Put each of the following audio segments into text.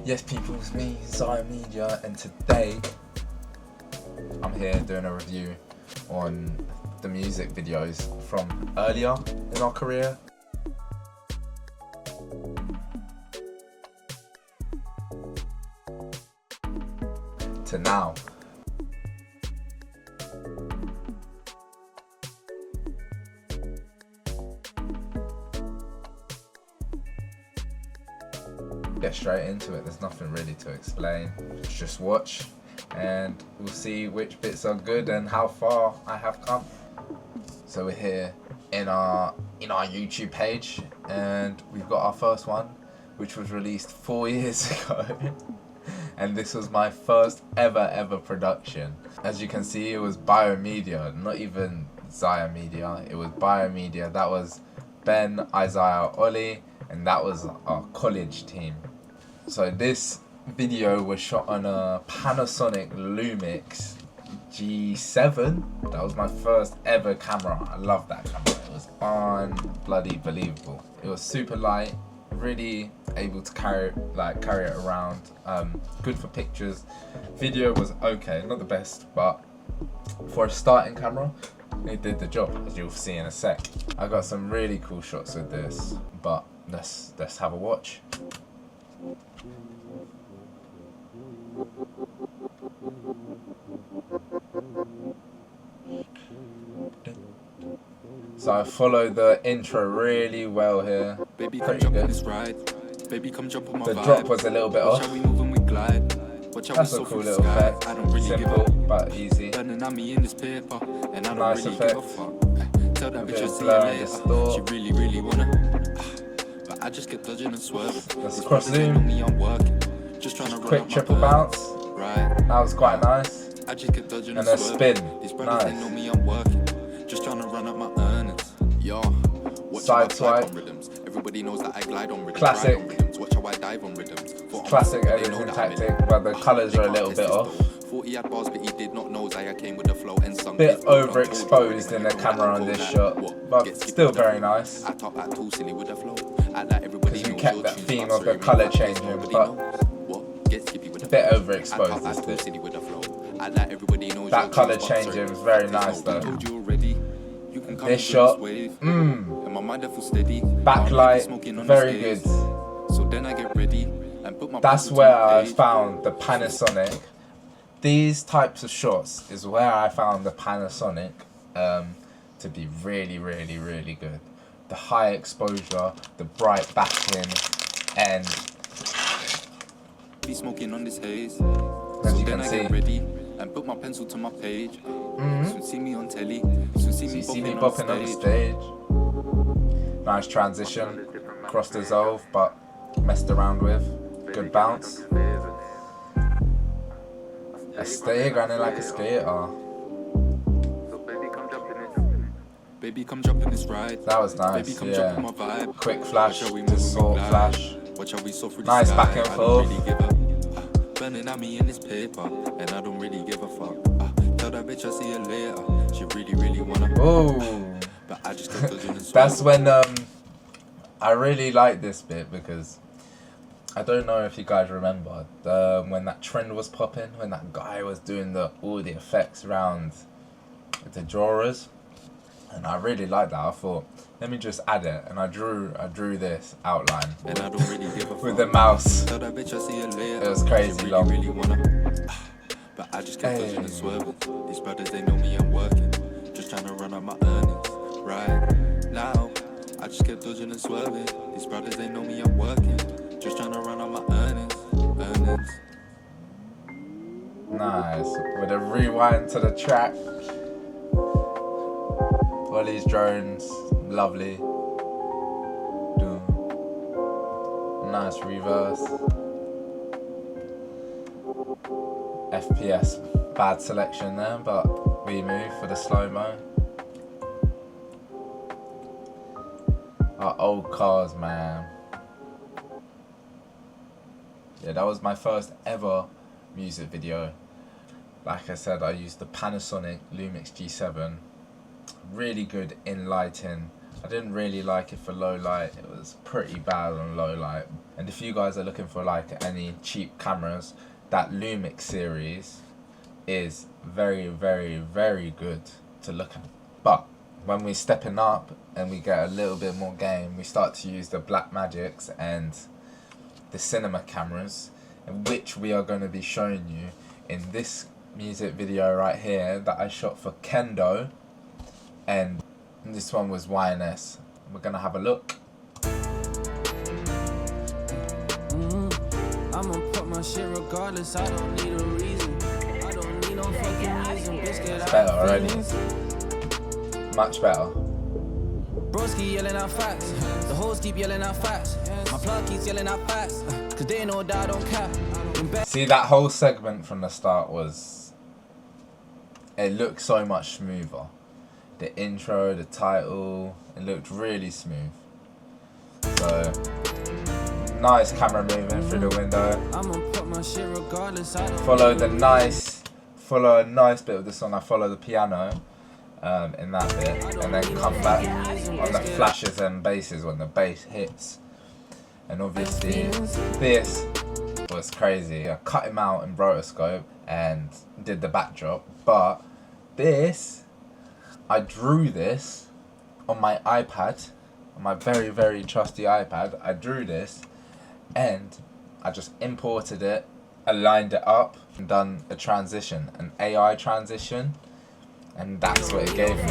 Yes people, it's me, Ziah Media, and today I'm here doing a review on the music videos from earlier in our career to now. Get straight into it, there's nothing really to explain, just watch and we'll see which bits are good and how far I have come. So we're here in our YouTube page and we've got our first one, which was released 4 years ago. And this was my first ever production. As you can see, it was Biomedia, not even Ziah Media, it was Biomedia. That was Ben, Isaiah, Ollie, and that was our college team. So this video was shot on a Panasonic Lumix G7. That was my first ever camera. I love that camera. It was unbelievable. It was super light, really able to carry it around. Good for pictures. Video was okay, not the best, but for a starting camera, it did the job, as you'll see in a sec. I got some really cool shots with this, but let's have a watch. So I followed the intro really well here. Pretty good. Baby, come jump on my the vibe. drop was a little bit off. That's a cool little effect. Simple but easy. Nice effect. A bit of blur and distort. But I just get dodging and swerving. Let's cross zoom. Quick triple bounce. That was quite nice. And a spin. Nice. Just trying to run up my earnings. Yo, side swipe. Everybody knows that I glide on rhythms. Classic. Watch how I dive on rhythms. Classic editing tactic, but the colours are a little bit off. 40 had bars, but he did not know Ziah came with the flow and sung. Bit overexposed in the camera on this shot, but still very nice. I talk like too silly with the flow. I like everybody We kept that theme of the colour changing, but a bit overexposed this bit. That colour changing was very nice though. This shot, backlight, very good. So then I get ready and put my That's where I found the Panasonic. These types of shots is where I found the Panasonic to be really good. The high exposure, the bright backing, and be smoking on this haze. as you can see, and put my pencil to my page. Soon see me on telly. see me bopping on the stage. Nice transition, cross dissolve, but messed around with. Good bounce. A stay running like a skater. Baby, come jump in this ride. That was nice. Baby, come Yeah. jump on my vibe. Quick flash, Watch how we distort glide. flash. Watch how we so free Nice sky. back and I don't forth. really give up. Burning at me in this paper, and I don't really give a fuck. Tell that bitch I see her later. She really wanna. Ooh. But I just kept dodging and That's swerving. when I really like this bit because I don't know if you guys remember when that trend was popping, when that guy was doing all the effects around the drawers, and I really liked that. I thought, let me just add it, and I drew this outline And I don't really give a fuck. with the mouse. Tell that bitch I see her later. It was crazy She long. really wanna. But I just kept dodging and swerving. These brothers, they know me, I'm working. Just trying to run up my earnings. Right now, I just kept dodging and swerving. These brothers, they know me, I'm working. Just trying to run up my earnings. Nice. With a rewind to the track. All these drones, lovely. Nice reverse. FPS, bad selection there, but we move for the slow-mo. Our old cars, man. Yeah, that was my first ever music video. Like I said, I used the Panasonic Lumix G7. Really good in lighting, I didn't really like it for low light. It was pretty bad on low light. And if you guys are looking for like any cheap cameras, that Lumix series is very, very, very good to look at. But when we're stepping up and we get a little bit more game, we start to use the Blackmagics and the cinema cameras, which we are going to be showing you in this music video right here that I shot for Kendo, and this one was YNS. We're going to have a look. I'ma put my shit regardless, I don't need a reason. I don't need no fucking reason. It's better already. Much better. Broski yelling out facts. The hoes keep yelling out facts. My plug keeps yelling out facts. Cause they know that I don't cap. See, that whole segment from the start was... It looked so much smoother. The intro, the title, it looked really smooth. So... nice camera movement through the window. Follow a nice bit of the song. I follow the piano in that bit, and then come back on the flashes and basses when the bass hits. And obviously this was crazy. I cut him out in rotoscope and did the backdrop, but this, I drew this on my iPad, on my very, very trusty iPad. I drew this and I just imported it, aligned it up, and done a transition, an AI transition, and that's what it gave me.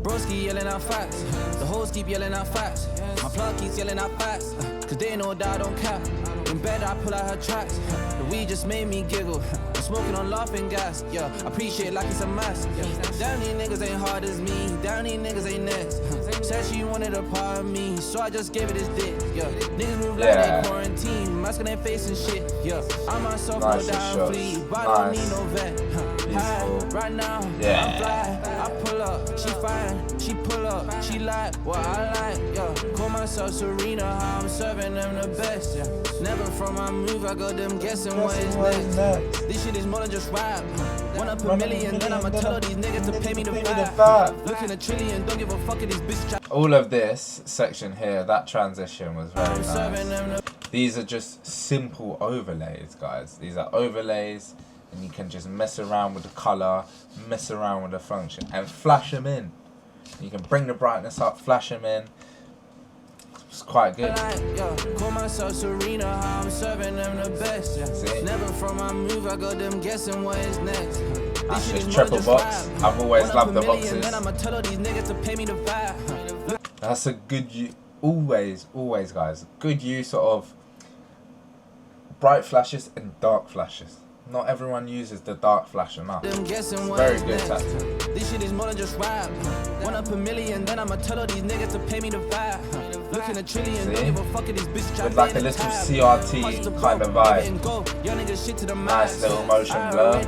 Broski yelling out facts. The hoes keep yelling out facts. My plug keeps yelling out facts. Cause they know that I don't cap. In bed I pull out her tracks. The weed just made me giggle. I'm smoking on laughing gas. Yeah, I appreciate like it's a mask. Yeah. Down these niggas ain't hard as me. Down these niggas ain't next. Said she wanted a part of me, so I just gave it his dick. Yeah, niggas move like they quarantine, mask on their face and shit. Yeah, I myself nice go down flee, but I don't need no vet. Right now, I'm fly. I pull up, she fine. She pull up, she like what I like. Yeah, call myself Serena, how I'm serving them the best. Yeah, never from my move, I got them guessing what is next. This shit is more than just rap. 1 up a million, then I'ma tell all these niggas to pay me the vibe. Looking a trillion, don't give a fuck if these bitches. All of this section here, that transition was very nice. These are just simple overlays, guys. These are overlays, and you can just mess around with the color, mess around with the function, and flash them in. You can bring the brightness up, flash them in. It's quite good. Call myself Serena, how I'm serving them the best. See? Never from my move, I got them guessing what is next. That's just triple box. I've always loved the boxes. That's a good always guys, good use of bright flashes and dark flashes. Not everyone uses the dark flash enough. It's very good tactic. This shit is more than just rap. 1 up a million, then I'ma tell all these niggas to pay me the vibe. Looking a trillion, don't give a fuck if these bitches with like a little CRT kind of vibe. Nice little motion blur.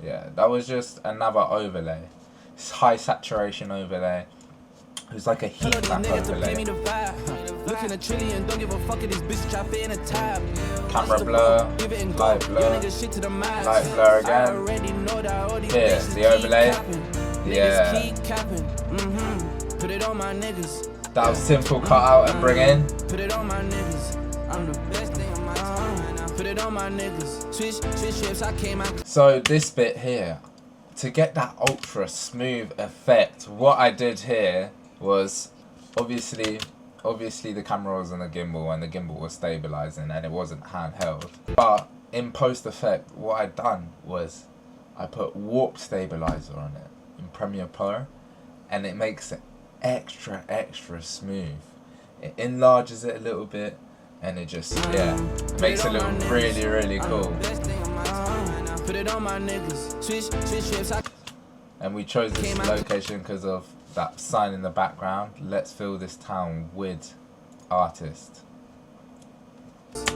Yeah, that was just another overlay. It's high saturation overlay. It was like a heat map overlay. Looking a trillion, don't give a fuck if these bitches try in a tab. Camera blur, light blur, light blur again. Here, the overlay. Yeah. Put it on my niggas. That was simple cut out and bring in. Put it on my niggas. I'm the best thing on my time. Put it on my niggas. Switch ships, I came out. So this bit here, to get that ultra smooth effect, what I did here was obviously the camera was on a gimbal and the gimbal was stabilizing and it wasn't handheld. But in post effect, what I'd done was I put warp stabilizer on it in Premiere Pro, and it makes it extra smooth. It enlarges it a little bit, and it just makes it look really cool. And we chose this location because of that sign in the background. Let's fill this town with artists.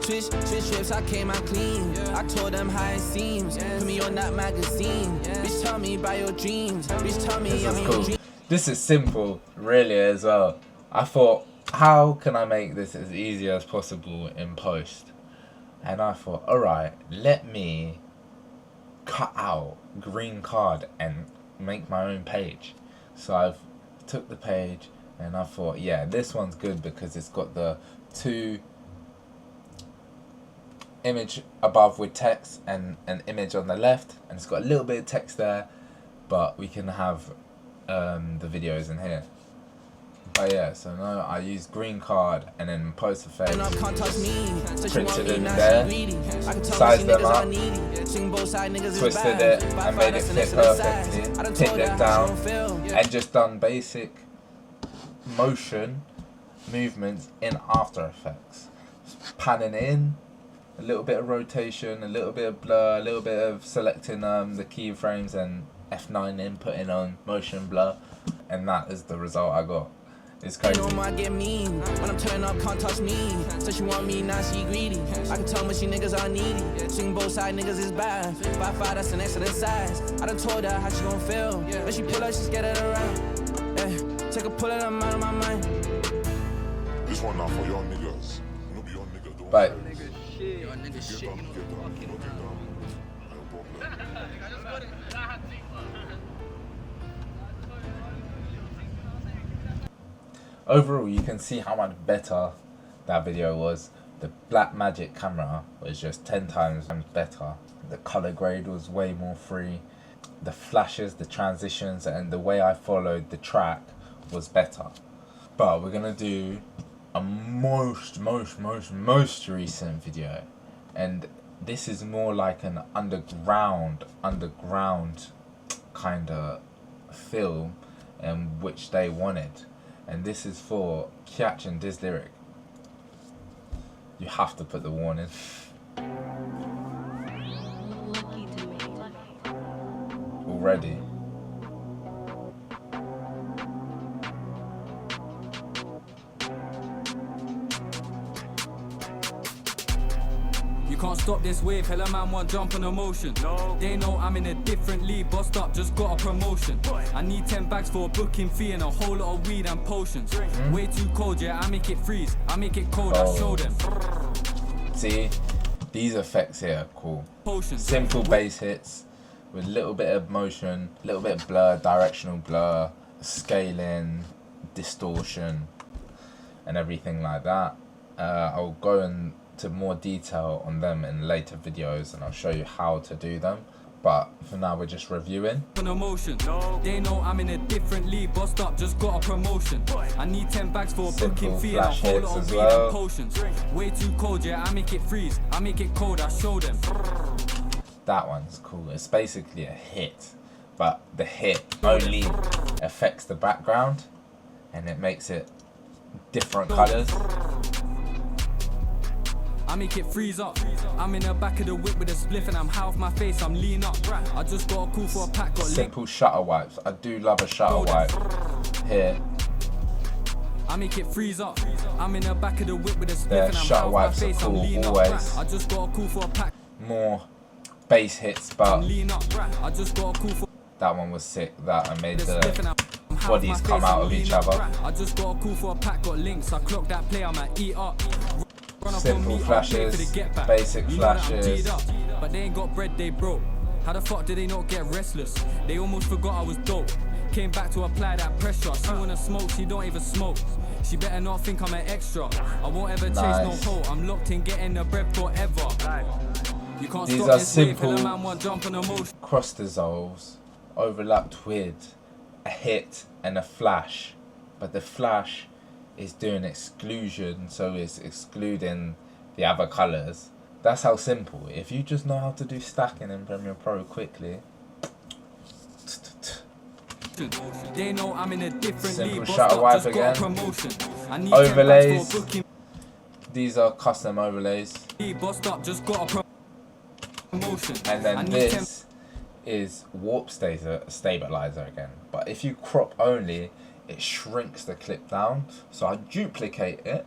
Switch ships, I came out clean. I told them how it seems. Put me on that magazine. Bitch, tell me about your dreams. Bitch, tell me I'm your dreams. This is simple, really, as well. I thought, how can I make this as easy as possible in post? And I thought, alright, let me cut out green card and make my own page. So I've took the page and I thought, yeah, this one's good because it's got the 2 image above with text and an image on the left, and it's got a little bit of text there, but we can have the videos in here. But yeah, so now I used green card and then post the face, printed it in there, sized them up, twisted it and made it fit perfectly, pinned it down, and just done basic motion movements in After Effects. Panning in, a little bit of rotation, a little bit of blur, a little bit of selecting the keyframes and F9 inputting on motion blur, and that is the result I got. It's crazy. Get mean when I'm turning up, can't touch me. So she want me, now she greedy. I can tell when she niggas are needy. Swing both side, niggas is bad. 5'5", that's an excellent size. I done told her how she gon' feel. When she pull up, she scared of around. Yeah, take a pull of them out of my mind. This one now for your niggas. No be your nigga, don't But Your nigga shit, you overall, you can see how much better that video was. The Blackmagic camera was just 10 times better. The color grade was way more free. The flashes, the transitions, and the way I followed the track was better. But we're gonna do a most recent video, and this is more like an underground kind of film, which they wanted. And this is for Catch and Diz Lyric. You have to put the warning. Already. You can't stop this wave, hella man want jump on emotion. No. They know I'm in a different league, bossed up, just got a promotion. I need 10 bags for a booking fee and a whole lot of weed and potions. Way too cold, yeah, I make it freeze. I make it cold, I show them. See, these effects here are cool. Potions. Simple bass hits with a little bit of motion, a little bit of blur, directional blur, scaling, distortion, and everything like that. I'll go into more detail on them in later videos, and I'll show you how to do them. But for now, we're just reviewing. Emotion. They know I'm in a different league, bossed up, just got a promotion. I need 10 bags for a booking fee and a whole lot of weed and potions. Way too cold, yeah, I make it freeze. I make it cold, I show them. That one's cool. It's basically a hit, but the hit only affects the background, and it makes it different colors. I make it freeze up. I'm in the back of the whip with a spliff and I'm high off my face, I'm lean up. I just got a call for a pack, got simple shutter wipes. I do love a shutter wipe here. I make it freeze up. I'm in the back of the whip with a spliff and I'm high off my face, I'm lean up. I just got a call for a pack. More bass hits, but I just got a call for that one was sick. That I made the bodies come out of each other. I just got a call for a pack, got links. I clock that play, I might eat up. Simple flashes, basic flashes. But they ain't got bread, they broke. How the fuck did they not get restless? They almost forgot I was dope. Came back to apply that pressure. She wanna smoke, she don't even smoke. She better not think I'm an extra. I won't ever chase no hoe. I'm locked in getting the bread forever. You can't These stop are this simple wave, man want jump on emotion. cross dissolves, overlapped with a hit and a flash. But the flash is doing exclusion, so it's excluding the other colors. That's how simple. If you just know how to do stacking in Premiere Pro quickly. They know I'm in a different Simple league, shutter wipe again. Overlays. These are custom overlays. And then this is warp stabilizer again. But if you crop only, it shrinks the clip down. So I duplicate it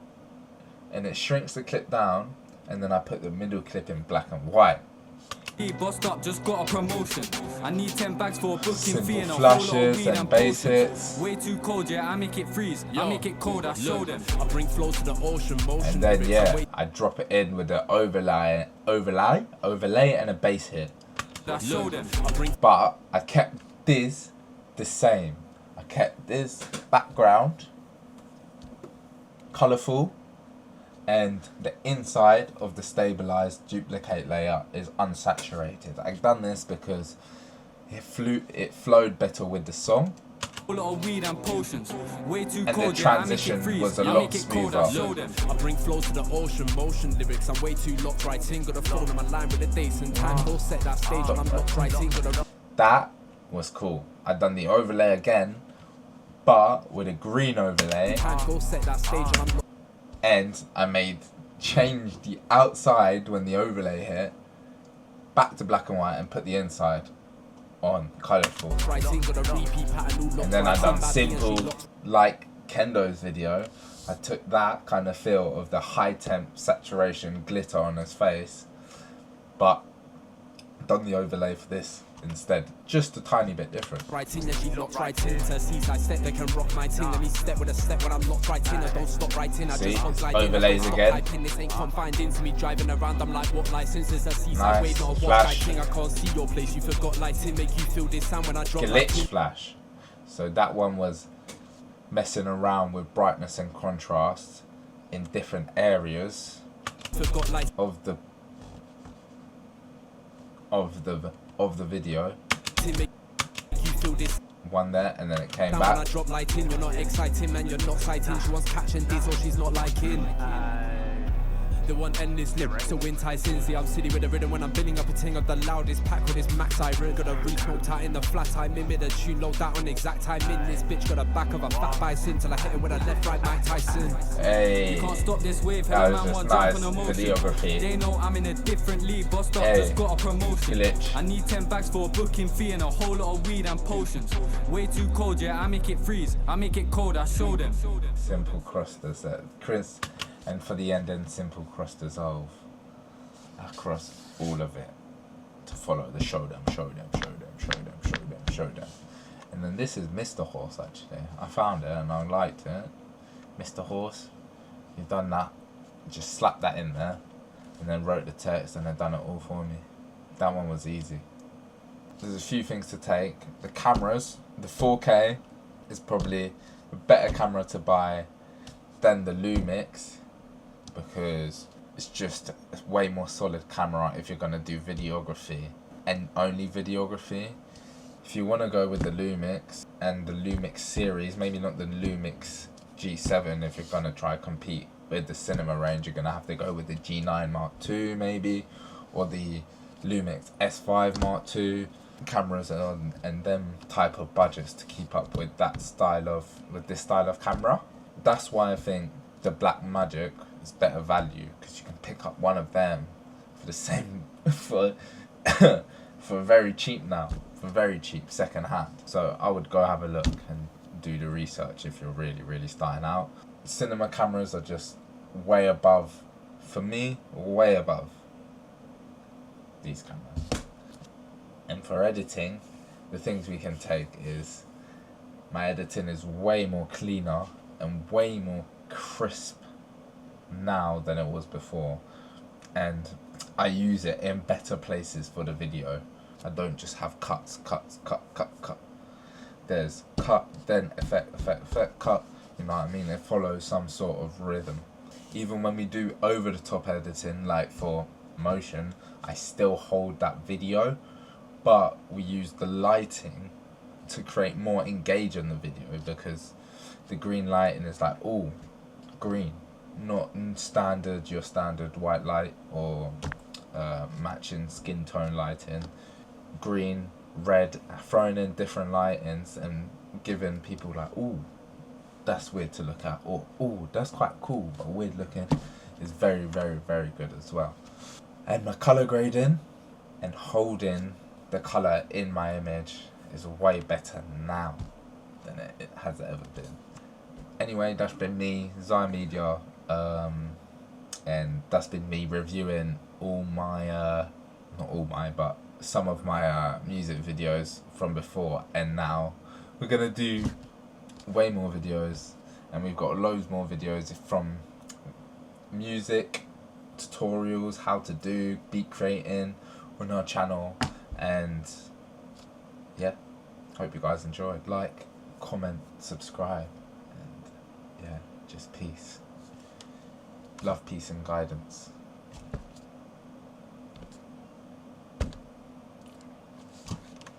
and it shrinks the clip down, and then I put the middle clip in black and white. Bossed up, just got a promotion. I need 10 bags for a booking Simple fee and a whole lot of flashes weed and and bass potions. hits. Way too cold, yeah, I make it freeze. I make it cold, I show them. I bring flows to the ocean, motion. And then I drop it in with the overlay and a bass hit. I show them. But I kept this the same. I kept this background colourful, and the inside of the stabilized duplicate layer is unsaturated. I've done this because it flowed better with the song. A lot of weed and potions. Way too And cold, the yeah, I make it transition freeze. was a I lot make it cold, I smoother. show them. I bring flow to the ocean, motion lyrics. I'm way too locked right in. Got a phone on my line with the dates and time. Go set that stage and I'm locked right in. That was cool. I'd done the overlay again, but with a green overlay, Go set that stage and I'm locked and I changed the outside when the overlay hit back to black and white and put the inside on colourful. right in. Got a repeat pattern. All And then I locked done right in. simple, like Kendo's video. I took that kind of feel of the high temp saturation glitter on his face, but done the overlay for this instead, just a tiny bit different. Right in, then she locked right in. To seaside step, they can rock my ting. Let me step with a step when I'm locked right in. I don't stop right in. I See? just glide Overlays in. again. This ain't confined into me driving around. I'm like, what license is a seaside Nice. wave? Not a Flash. watch thing. I can't see your place. You forgot lighting. Make you feel this sound when I drop my Glitch flash. So that one was messing around with brightness and contrast in different areas forgot lighting. of the video. Make you feel this One there, and then it came sound when I back. drop lighting. You're not exciting, man. You're not sighting. She wants catching this or she's not liking. The one endless lyrics to win Tyson. See, I'm silly with the rhythm when I'm building up a ting of the loudest pack with this max iron. Got a re-smoked out in the flat time. Mimic the tune, low that on exact time. In this bitch got a back of a fat bison till I hit him with a left right Mike Tyson. Hey, Can't stop this wave. that Every was man just want nice. jump on emotion. Videography. They know I'm in a different league. Bossed up, Hey. just got a promotion. Glitch. I need 10 bags for a booking fee and a whole lot of weed and potions. Way too cold, yeah, I make it freeze. I make it cold, I show them. Simple cross dissolve. Chris, and for the ending, simple cross dissolve across all of it to follow the show them. And then this is Mr. Horse actually. I found it and I liked it. Mr. Horse, you've done that. Just slapped that in there and then wrote the text and then done it all for me. That one was easy. There's a few things to take. The cameras, the 4K is probably a better camera to buy than the Lumix because it's just a way more solid camera if you're going to do videography and only videography. If you want to go with the Lumix and the Lumix series, maybe not the Lumix G7, if you're going to try compete with the cinema range, you're going to have to go with the G9 Mark II maybe, or the Lumix S5 Mark II cameras and them type of budgets to keep up with this style of camera. That's why I think the Black Magic is better value, because you can pick up one of them for the same for very cheap now, for very cheap second hand. So I would go have a look and do the research if you're really starting out. Cinema cameras are just way above, for me, way above these cameras. And for editing, the things we can take is my editing is way more cleaner and way more crisp now than it was before, and I use it in better places for the video. I don't just have cuts. There's cut, then effect, cut. You know what I mean? It follows some sort of rhythm. Even when we do over the top editing, like for motion, I still hold that video, but we use the lighting to create more engage in the video, because the green lighting is like, oh, green, not your standard white light or matching skin tone lighting. Green, red, throwing in different lightings and giving people like, oh, that's weird to look at, or oh, that's quite cool but weird looking, is very good as well. And my color grading and holding the color in my image is way better now than it has ever been. Anyway, that's been me, Ziah Media, and that's been me reviewing all my, not all my, but some of my music videos from before and now. We're gonna do way more videos, and we've got loads more videos from music tutorials, how to do beat creating on our channel, And yeah, hope you guys enjoyed. Like, comment, subscribe, and yeah, just peace. Love, peace and guidance.